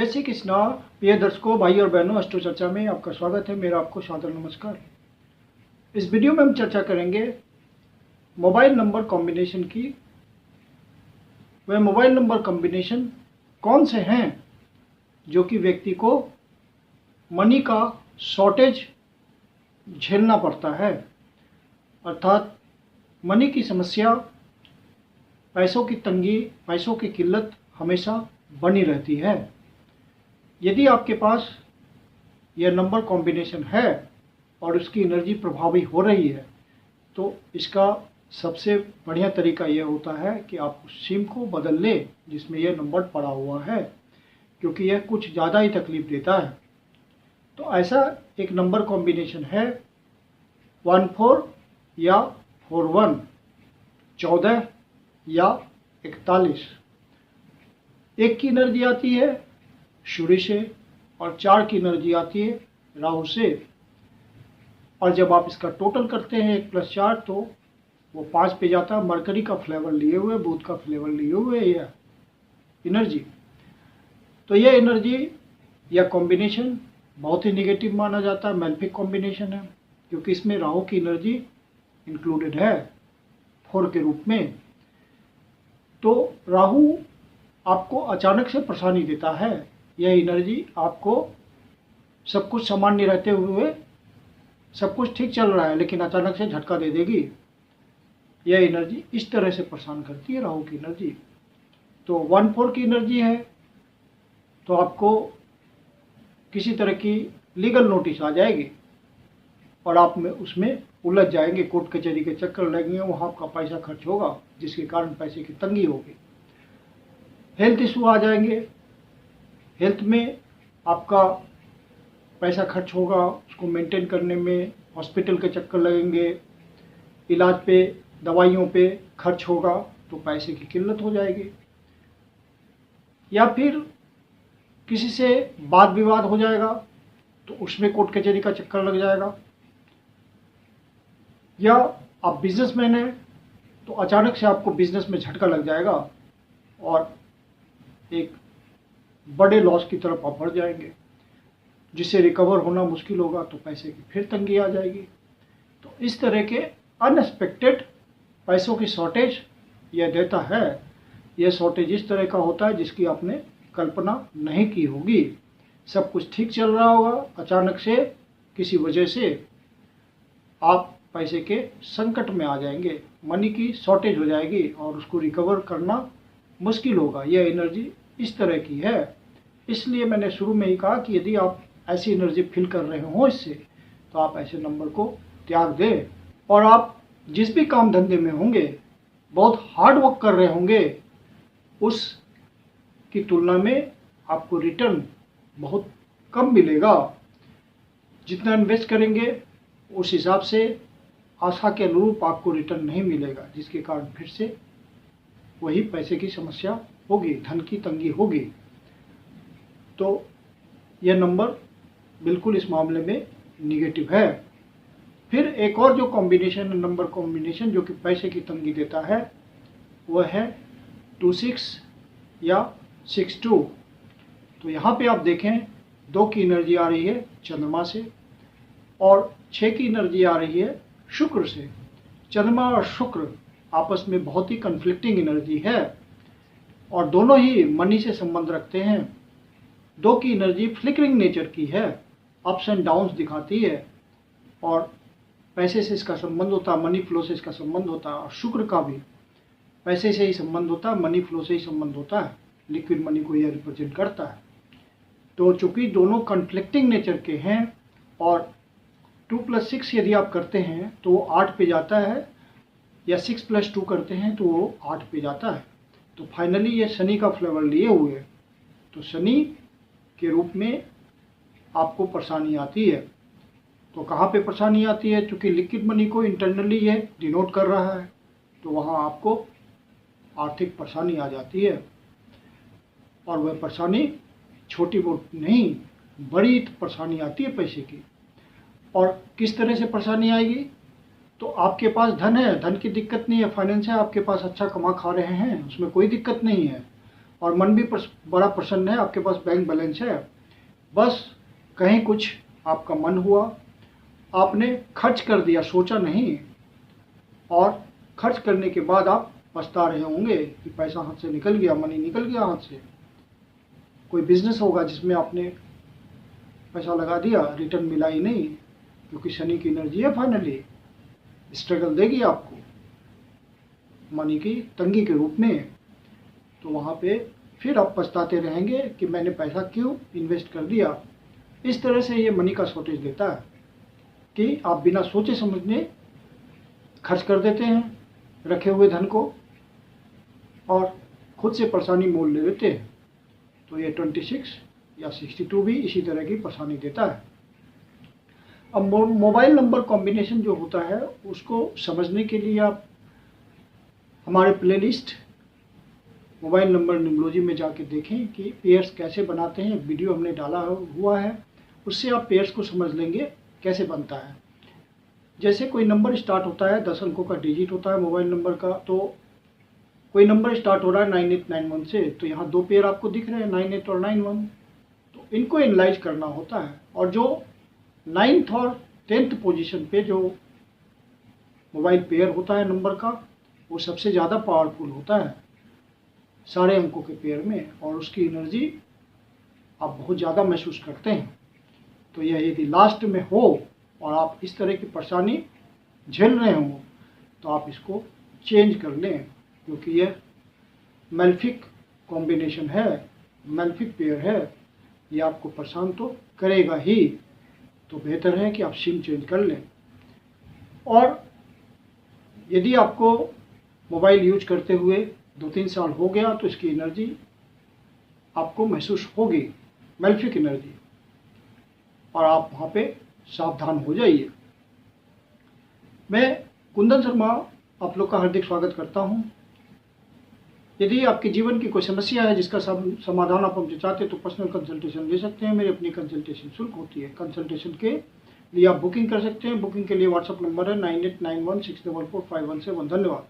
जय श्री कृष्णा। प्रिय दर्शकों, भाई और बहनों, अष्टो चर्चा में आपका स्वागत है। मेरा आपको सादर नमस्कार। इस वीडियो में हम चर्चा करेंगे मोबाइल नंबर कॉम्बिनेशन की। वह मोबाइल नंबर कॉम्बिनेशन कौन से हैं जो कि व्यक्ति को मनी का शॉर्टेज झेलना पड़ता है, अर्थात मनी की समस्या, पैसों की तंगी, पैसों की किल्लत हमेशा बनी रहती है। यदि आपके पास यह नंबर कॉम्बिनेशन है और उसकी एनर्जी प्रभावी हो रही है तो इसका सबसे बढ़िया तरीका यह होता है कि आप उस सिम को बदल लें जिसमें यह नंबर पड़ा हुआ है, क्योंकि यह कुछ ज़्यादा ही तकलीफ देता है। तो ऐसा एक नंबर कॉम्बिनेशन है 14 या 41, 14 या 41। एक की एनर्जी आती है सूर्य से और 4 की एनर्जी आती है राहु से। और जब आप इसका टोटल करते हैं 1 + 4 तो वो 5 पे जाता है। मरकरी का फ्लेवर लिए हुए, बुध का फ्लेवर लिए हुए यह एनर्जी। तो यह एनर्जी या कॉम्बिनेशन बहुत ही निगेटिव माना जाता है, मैलेफिक कॉम्बिनेशन है, क्योंकि इसमें राहु की एनर्जी इंक्लूडेड है 4 के रूप में। तो राहु आपको अचानक से परेशानी देता है। यह एनर्जी आपको सब कुछ सामान्य रहते हुए सब कुछ ठीक चल रहा है लेकिन अचानक से झटका दे देगी। यह एनर्जी इस तरह से परेशान करती है राहु की एनर्जी। तो 14 की एनर्जी है तो आपको किसी तरह की लीगल नोटिस आ जाएगी और आप में उसमें उलझ जाएंगे, कोर्ट कचहरी के चक्कर लगेंगे, वहाँ आपका पैसा खर्च होगा जिसके कारण पैसे की तंगी होगी। हेल्थ इशू आ जाएंगे, हेल्थ में आपका पैसा खर्च होगा, उसको मेंटेन करने में हॉस्पिटल के चक्कर लगेंगे, इलाज पे, दवाइयों पे खर्च होगा तो पैसे की किल्लत हो जाएगी। या फिर किसी से वाद विवाद हो जाएगा तो उसमें कोर्ट कचहरी का चक्कर लग जाएगा। या आप बिजनेसमैन हैं तो अचानक से आपको बिजनेस में झटका लग जाएगा और एक बड़े लॉस की तरफ आप बढ़ जाएंगे जिससे रिकवर होना मुश्किल होगा, तो पैसे की फिर तंगी आ जाएगी। तो इस तरह के अनएक्सपेक्टेड पैसों की शॉर्टेज यह देता है। यह शॉर्टेज इस तरह का होता है जिसकी आपने कल्पना नहीं की होगी। सब कुछ ठीक चल रहा होगा, अचानक से किसी वजह से आप पैसे के संकट में आ जाएंगे, मनी की शॉर्टेज हो जाएगी और उसको रिकवर करना मुश्किल होगा। यह एनर्जी इस तरह की है। इसलिए मैंने शुरू में ही कहा कि यदि आप ऐसी एनर्जी फील कर रहे हो इससे तो आप ऐसे नंबर को त्याग दें। और आप जिस भी काम धंधे में होंगे, बहुत हार्ड वर्क कर रहे होंगे, उस की तुलना में आपको रिटर्न बहुत कम मिलेगा। जितना इन्वेस्ट करेंगे उस हिसाब से आशा के अनुरूप आपको रिटर्न नहीं मिलेगा, जिसके कारण फिर से वही पैसे की समस्या होगी, धन की तंगी होगी। तो यह नंबर बिल्कुल इस मामले में निगेटिव है। फिर एक और जो कॉम्बिनेशन है, नंबर कॉम्बिनेशन जो कि पैसे की तंगी देता है, वह है 26 या 62। तो यहाँ पे आप देखें 2 की एनर्जी आ रही है चंद्रमा से और 6 की एनर्जी आ रही है शुक्र से। चंद्रमा और शुक्र आपस में बहुत ही कन्फ्लिक्टिंग एनर्जी है और दोनों ही मनी से संबंध रखते हैं। 2 की एनर्जी फ्लिकरिंग नेचर की है, अप्स एंड डाउन्स दिखाती है और पैसे से इसका संबंध होता है, मनी फ्लो से इसका संबंध होता है। और शुक्र का भी पैसे से ही संबंध होता है, मनी फ्लो से ही संबंध होता है, लिक्विड मनी को यह रिप्रेजेंट करता है। तो चूंकि दोनों कन्फ्लिक्टिंग नेचर के हैं और 2 + 6 यदि आप करते हैं तो वो 8 पे जाता है, या 6 + 2 करते हैं तो वो 8 पे जाता है। तो फाइनली ये शनि का फ्लेवर लिए हुए, तो शनि के रूप में आपको परेशानी आती है। तो कहाँ पे परेशानी आती है? क्योंकि लिक्विड मनी को इंटरनली ये डिनोट कर रहा है, तो वहाँ आपको आर्थिक परेशानी आ जाती है। और वह परेशानी छोटी मोटी नहीं, बड़ी परेशानी आती है पैसे की। और किस तरह से परेशानी आएगी? तो आपके पास धन है, धन की दिक्कत नहीं है, फाइनेंस है, आपके पास अच्छा कमा खा रहे हैं, उसमें कोई दिक्कत नहीं है। और मन भी बड़ा प्रसन्न है, आपके पास बैंक बैलेंस है। बस कहीं कुछ आपका मन हुआ, आपने खर्च कर दिया, सोचा नहीं, और खर्च करने के बाद आप पछता रहे होंगे कि पैसा हाथ से निकल गया, मनी निकल गया हाथ से। कोई बिजनेस होगा जिसमें आपने पैसा लगा दिया, रिटर्न मिला ही नहीं, क्योंकि शनि की एनर्जी है, फाइनली स्ट्रगल देगी आपको मनी की तंगी के रूप में। तो वहाँ पे फिर आप पछताते रहेंगे कि मैंने पैसा क्यों इन्वेस्ट कर दिया। इस तरह से ये मनी का शॉर्टेज देता है कि आप बिना सोचे समझने खर्च कर देते हैं रखे हुए धन को और खुद से परेशानी मोल ले लेते हैं। तो ये 26 या 62 भी इसी तरह की परेशानी देता है। अब मोबाइल नंबर कॉम्बिनेशन जो होता है उसको समझने के लिए आप हमारे प्लेलिस्ट मोबाइल नंबर न्यूमरोलॉजी में जाके देखें कि पेयर्स कैसे बनाते हैं। वीडियो हमने डाला हुआ है, उससे आप पेयर्स को समझ लेंगे कैसे बनता है। जैसे कोई नंबर स्टार्ट होता है, 10 अंकों का डिजिट होता है मोबाइल नंबर का, तो कोई नंबर स्टार्ट हो रहा है 9891 से, तो यहाँ 2 पेयर आपको दिख रहे हैं, 98 और 91। तो इनको एनालाइज करना होता है, और जो 9th और 10th पोजीशन पे जो मोबाइल पेयर होता है नंबर का, वो सबसे ज़्यादा पावरफुल होता है सारे अंकों के पेयर में, और उसकी एनर्जी आप बहुत ज़्यादा महसूस करते हैं। तो यह यदि लास्ट में हो और आप इस तरह की परेशानी झेल रहे हो तो आप इसको चेंज कर लें, क्योंकि यह मैलेफिक कॉम्बिनेशन है, मैलेफिक पेयर है, ये आपको परेशान तो करेगा ही। तो बेहतर है कि आप सिम चेंज कर लें। और यदि आपको मोबाइल यूज करते हुए 2-3 साल हो गया तो इसकी एनर्जी आपको महसूस होगी, मैलेफिक एनर्जी, और आप वहाँ पे सावधान हो जाइए। मैं कुंदन शर्मा आप लोग का हार्दिक स्वागत करता हूँ। यदि आपके जीवन की कोई समस्या है जिसका समाधान आप हमसे चाहते हैं तो पर्सनल कंसल्टेशन ले सकते हैं। मेरी अपनी कंसल्टेशन शुल्क होती है। कंसल्टेशन के लिए आप बुकिंग कर सकते हैं। बुकिंग के लिए व्हाट्सअप नंबर है 9891644517। धन्यवाद।